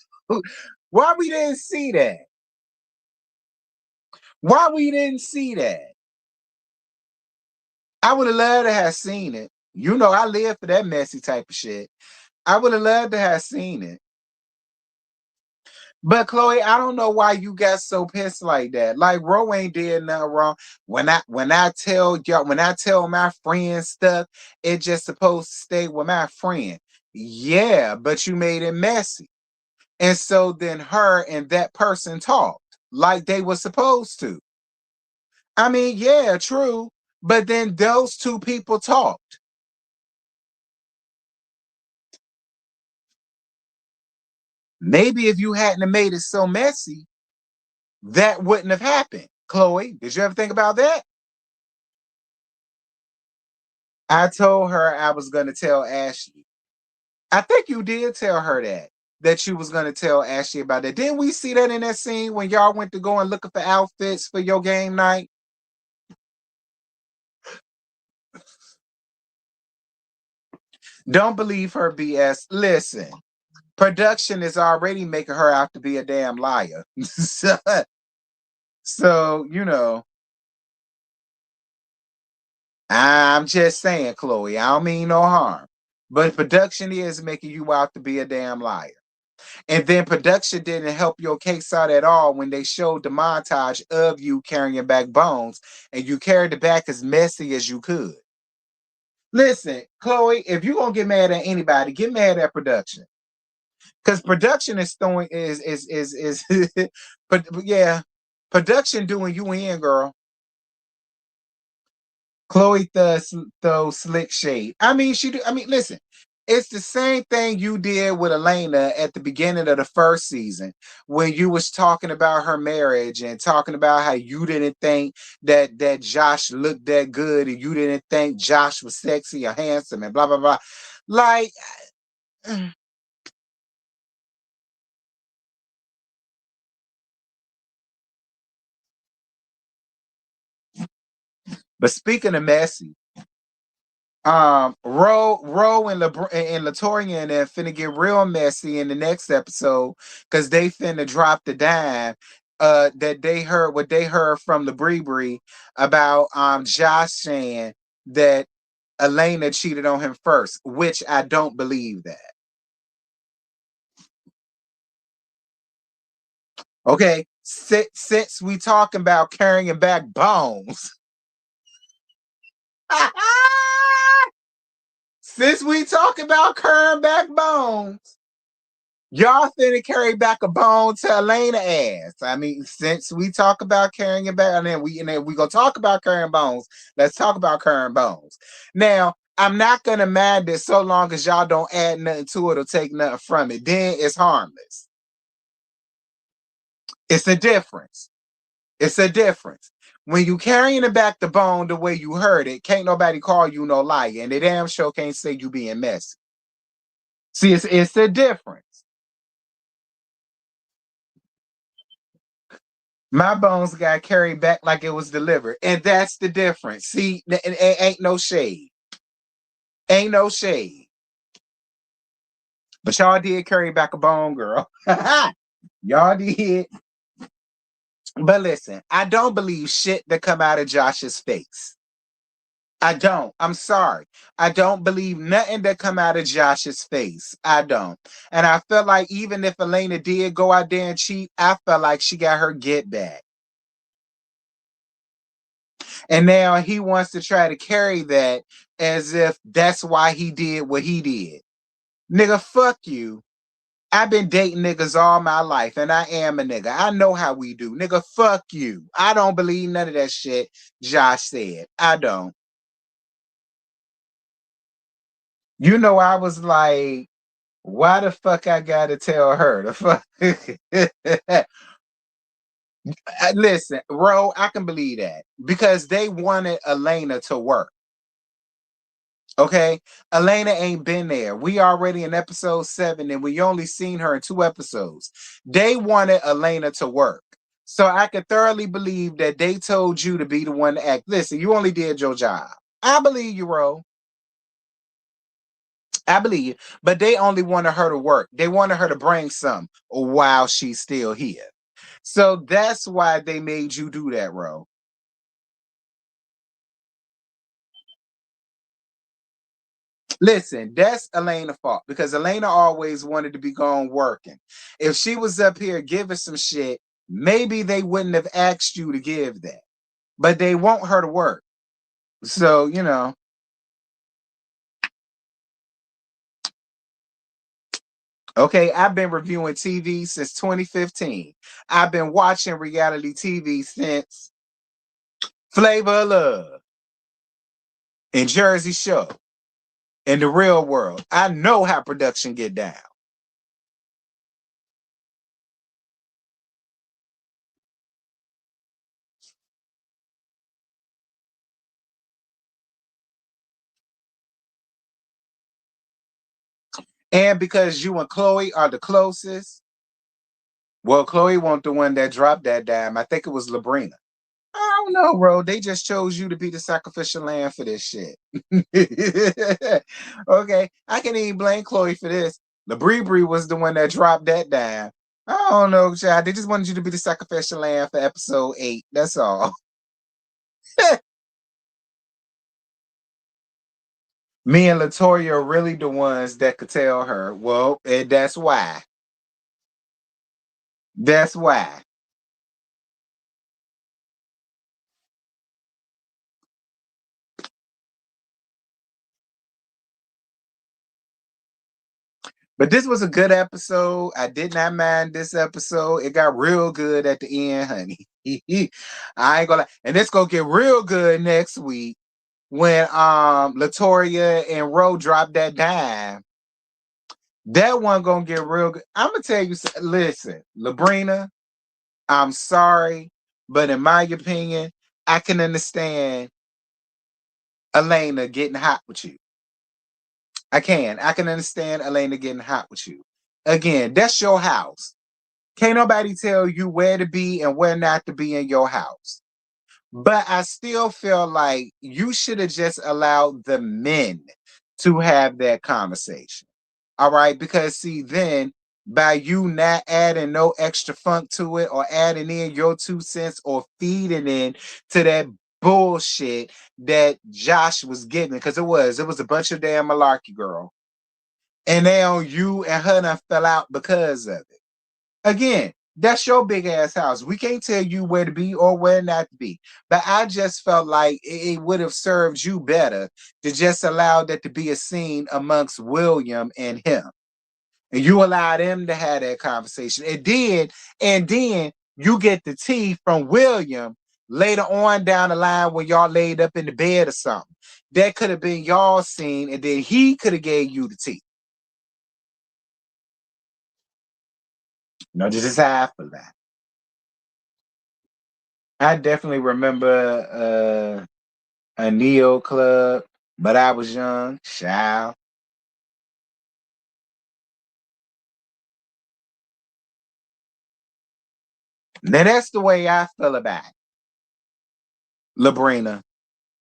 Why we didn't see that? Why we didn't see that? I would have loved to have seen it. You know I live for that messy type of shit. I would have loved to have seen it. But Chloe, I don't know why you got so pissed like that. Like Ro ain't did nothing wrong. When I tell my friend stuff, it just supposed to stay with my friend. Yeah, but you made it messy. And so then her and that person talked like they were supposed to. I mean, yeah, true. But then those two people talked. Maybe if you hadn't have made it so messy, that wouldn't have happened. Chloe, did you ever think about that? I told her I was going to tell Ashley. I think you did tell her that you was going to tell Ashley about that. Didn't we see that in that scene when y'all went to go and looking for outfits for your game night? Don't believe her BS. Listen, production is already making her out to be a damn liar. So, I'm just saying, Chloe, I don't mean no harm. But production is making you out to be a damn liar. And then production didn't help your case out at all when they showed the montage of you carrying back bones and you carried it back as messy as you could. Listen, Chloe, if you're gonna get mad at anybody, get mad at production. Because production is throwing is but yeah, production doing you in, girl. Chloe throws slick shade. I mean, listen, it's the same thing you did with Elena at the beginning of the first season when you was talking about her marriage and talking about how you didn't think that Josh looked that good and you didn't think Josh was sexy or handsome and blah blah blah. Like, but speaking of messy, Ro and Latoya and them finna get real messy in the next episode because they finna drop the dime that they heard what they heard from the Bree about Josh saying that Elena cheated on him first, which I don't believe that. Okay, since we talking about carrying back bones, since we talking about carrying back bones. Y'all finna carry back a bone to Elena ass. I mean, since we talk about carrying it back, and then we gonna talk about carrying bones. Let's talk about carrying bones. Now, I'm not gonna mind it so long as y'all don't add nothing to it or take nothing from it. Then it's harmless. It's a difference. It's a difference. When you carrying it back the bone the way you heard it, can't nobody call you no liar, and they damn sure can't say you being messy. See, it's a difference. My bones got carried back like it was delivered. And that's the difference. See, ain't no shade. Ain't no shade. But y'all did carry back a bone, girl. Y'all did. But listen, I don't believe shit that come out of Josh's face. I don't. I'm sorry. I don't believe nothing that come out of Josh's face. I don't. And I felt like even if Elena did go out there and cheat, I felt like she got her get back. And now he wants to try to carry that as if that's why he did what he did. Nigga, fuck you. I've been dating niggas all my life, and I am a nigga. I know how we do. Nigga, fuck you. I don't believe none of that shit Josh said. I don't. You know, I was like, why the fuck I gotta tell her? The fuck? Listen, Ro, I can believe that because they wanted Elena to work. Okay, Elena ain't been there. We already in episode 7, and we only seen her in 2 episodes. They wanted Elena to work, so I can thoroughly believe that they told you to be the one to act. Listen, you only did your job. I believe you, Ro. I believe you, but they only wanted her to work. They wanted her to bring some while she's still here. So that's why they made you do that, Ro. Listen, that's Elena's fault because Elena always wanted to be gone working. If she was up here giving some shit, maybe they wouldn't have asked you to give that. But they want her to work. So, you know. Okay, I've been reviewing TV since 2015. I've been watching reality TV since Flavor of Love and Jersey Show in the real world. I know how production get down. And because you and Chloe are the closest, well, Chloe wasn't the one that dropped that dime. I think it was Labrina. I don't know, bro. They just chose you to be the sacrificial lamb for this shit. Okay, I can even blame Chloe for this. Labrie was the one that dropped that dime. I don't know, child. They just wanted you to be the sacrificial lamb for episode 8. That's all. Me and Latoya are really the ones that could tell her. Well, and that's why. That's why. But this was a good episode. I did not mind this episode. It got real good at the end, honey. I ain't gonna lie. And it's gonna get real good next week when Latoria and Ro drop that dime. That one gonna get real good. I'm gonna tell you, listen, Labrina, I'm sorry, but in my opinion, I can understand Elena getting hot with you. I can. I can understand Elena getting hot with you. Again, that's your house. Can't nobody tell you where to be and where not to be in your house. But I still feel like you should have just allowed the men to have that conversation. All right. Because see, then by you not adding no extra funk to it or adding in your 2 cents or feeding in to that bullshit that Josh was giving, because it was a bunch of damn malarkey, girl. And now you and her done fell out because of it. Again, that's your big ass house. We can't tell you where to be or where not to be. But I just felt like it would have served you better to just allow that to be a scene amongst William and him. And you allow them to have that conversation. And then you get the tea from William later on down the line when y'all laid up in the bed or something. That could have been y'all scene, and then he could have gave you the tea. No, just how I feel that. I definitely remember a Neo club, but I was young, child. Now that's the way I feel about it, Labrina.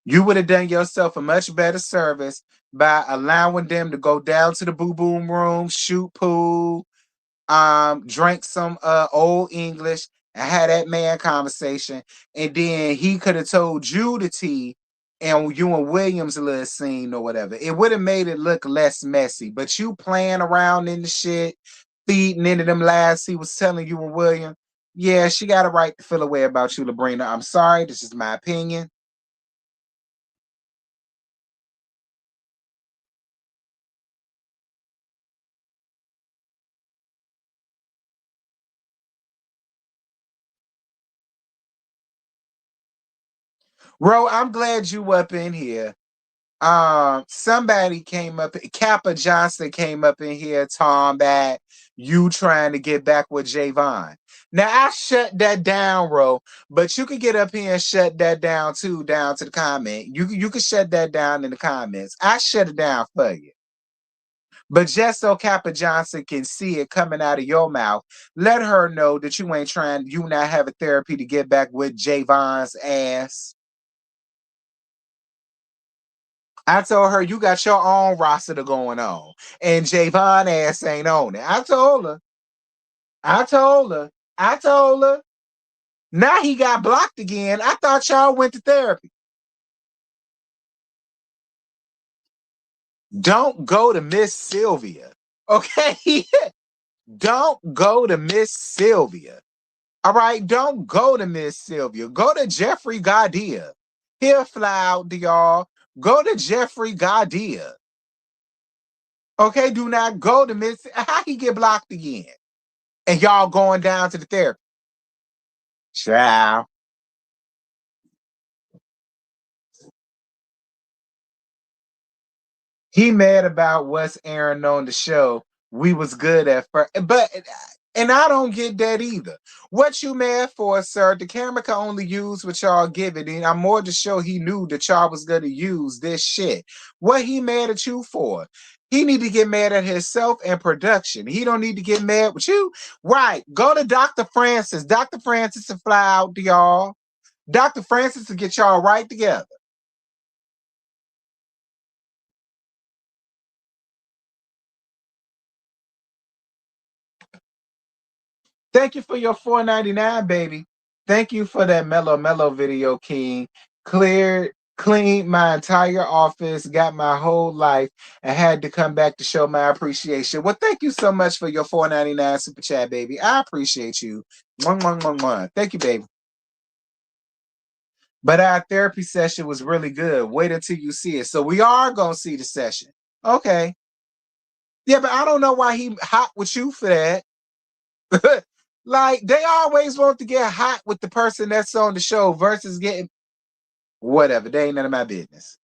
You would have done yourself a much better service by allowing them to go down to the boo boom room, shoot pool, drink some old English, and had that man conversation, and then he could have told you the tea, and you and Williams a little scene or whatever. It would have made it look less messy. But you playing around in the shit, feeding into them lies he was telling you and William. Yeah, she got a right to feel a way about you, Labrina. I'm sorry. This is my opinion. Ro, I'm glad you up in here. Somebody came up, Kappa Johnson came up in here talking about you trying to get back with Javon. Now I shut that down, Ro, but you could get up here and shut that down too, down to the comment. You could shut that down in the comments. I shut it down for you. But just so Kappa Johnson can see it coming out of your mouth, let her know that you ain't trying, you not having therapy to get back with Javon's ass. I told her you got your own roster going on, and Javon ass ain't on it. I told her. I told her. I told her. Now he got blocked again. I thought y'all went to therapy. Don't go to Miss Sylvia. Okay? Don't go to Miss Sylvia. All right? Don't go to Miss Sylvia. Go to Jeffrey Gardia. He'll fly out to y'all. Go to Jeffrey Gardia. Okay? Do not go to Miss. How he get blocked again? And y'all going down to the therapy. Ciao. He mad about what's airing on the show. We was good at first, but and I don't get that either. What you mad for, sir? The camera can only use what y'all give it, and I'm more to show he knew that y'all was gonna use this shit. What he mad at you for? He need to get mad at himself and production. He don't need to get mad with you. Right? Go to Dr. Francis. Dr. Francis to fly out to y'all. Dr. Francis to get y'all right together. Thank you for your $4.99, baby. Thank you for that mellow video, King. Cleaned my entire office, got my whole life, and had to come back to show my appreciation. Well, thank you so much for your $4.99 super chat, baby. I appreciate you. Mwah, mwah, mwah, mwah. Thank you, baby. But our therapy session was really good. Wait until you see it. So we are gonna see the session. Okay. Yeah, but I don't know why he hot with you for that. Like they always want to get hot with the person that's on the show versus getting whatever. They ain't none of my business.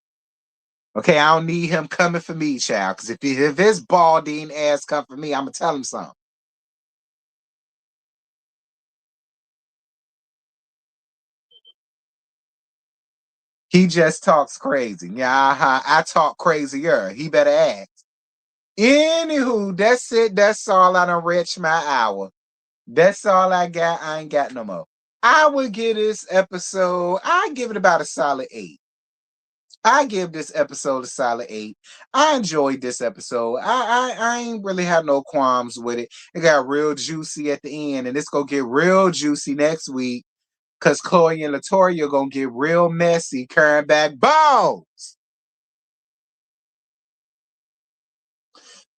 Okay, I don't need him coming for me, child. Because if his balding ass come for me, I'm gonna tell him something. He just talks crazy. Yeah, I talk crazier. He better ask. Anywho, that's it. That's all. I done reached my hour. That's all I got. I ain't got no more. I would give this episode. I give it about a solid 8. I give this episode a solid 8. I enjoyed this episode. I ain't really had no qualms with it. It got real juicy at the end, and it's gonna get real juicy next week because Chloe and Latoya are gonna get real messy, carrying back bones.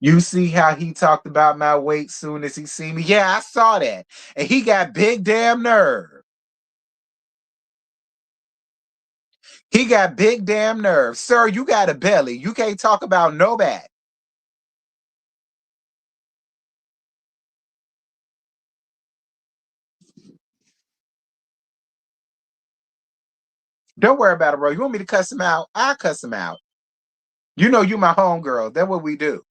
You see how he talked about my weight soon as he see me? Yeah, I saw that. And he got big damn nerve. He got big damn nerve. Sir, you got a belly. You can't talk about no bad. Don't worry about it, bro. You want me to cuss him out? I'll cuss him out. You know you my homegirl. That's what we do.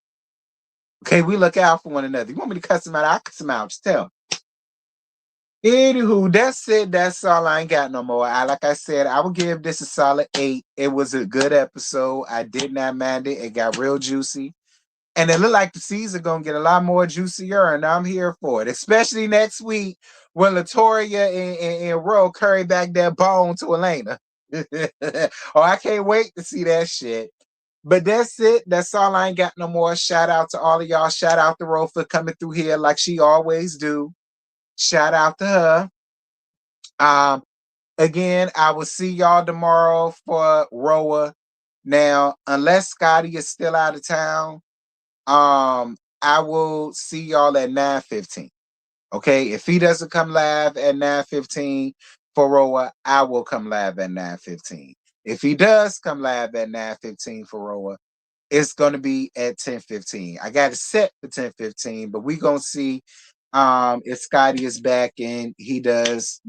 Okay, we look out for one another. You want me to cuss him out? I'll cuss him out. Just tell him. Anywho, that's it. That's all. I ain't got no more. Like I said, I will give this a solid 8. It was a good episode. I did not mind it. It got real juicy. And it looked like the season gonna get a lot more juicier, and I'm here for it. Especially next week when Latoya and Ro carry back that bone to Elena. Oh, I can't wait to see that shit. But that's it. That's all. I ain't got no more. Shout out to all of y'all. Shout out to Ro for coming through here like she always do. Shout out to her. Um, Again, I will see y'all tomorrow for Roa. Now, unless Scotty is still out of town, I will see y'all at 9:15. Okay, if he doesn't come live at 9:15 for Roa, I will come live at 9:15. If he does come live at 9:15 for Roa, it's gonna be at 10:15. I got it set for 10:15, but we gonna see if Scotty is back and he does,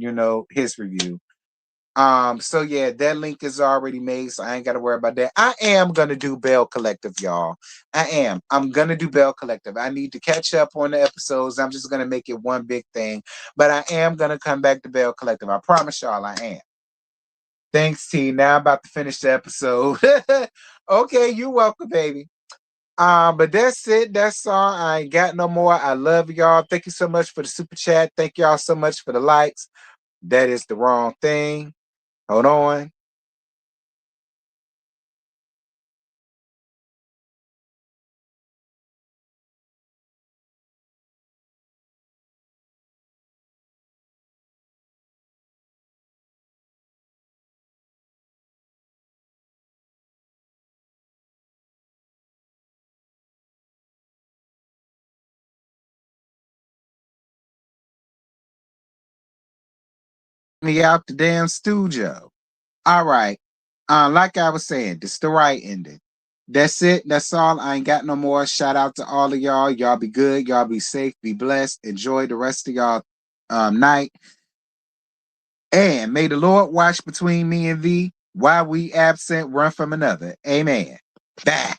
his review. So yeah, that link is already made, so I ain't gotta worry about that. I am gonna do Bell Collective, y'all. I am. I'm gonna do Bell Collective. I need to catch up on the episodes. I'm just gonna make it one big thing, but I am gonna come back to Bell Collective. I promise y'all I am. Thanks, T. Now I'm about to finish the episode. Okay, you're welcome, baby. But that's it. That's all. I ain't got no more. I love y'all. Thank you so much for the super chat. Thank y'all so much for the likes. That is the wrong thing. Hold on. Me out the damn studio. All right. Like I was saying, this the right ending. That's it. That's all. I ain't got no more. Shout out to all of y'all. Y'all be good. Y'all be safe. Be blessed. Enjoy the rest of y'all night. And may the Lord watch between me and thee while we absent run from another. Amen. Bye.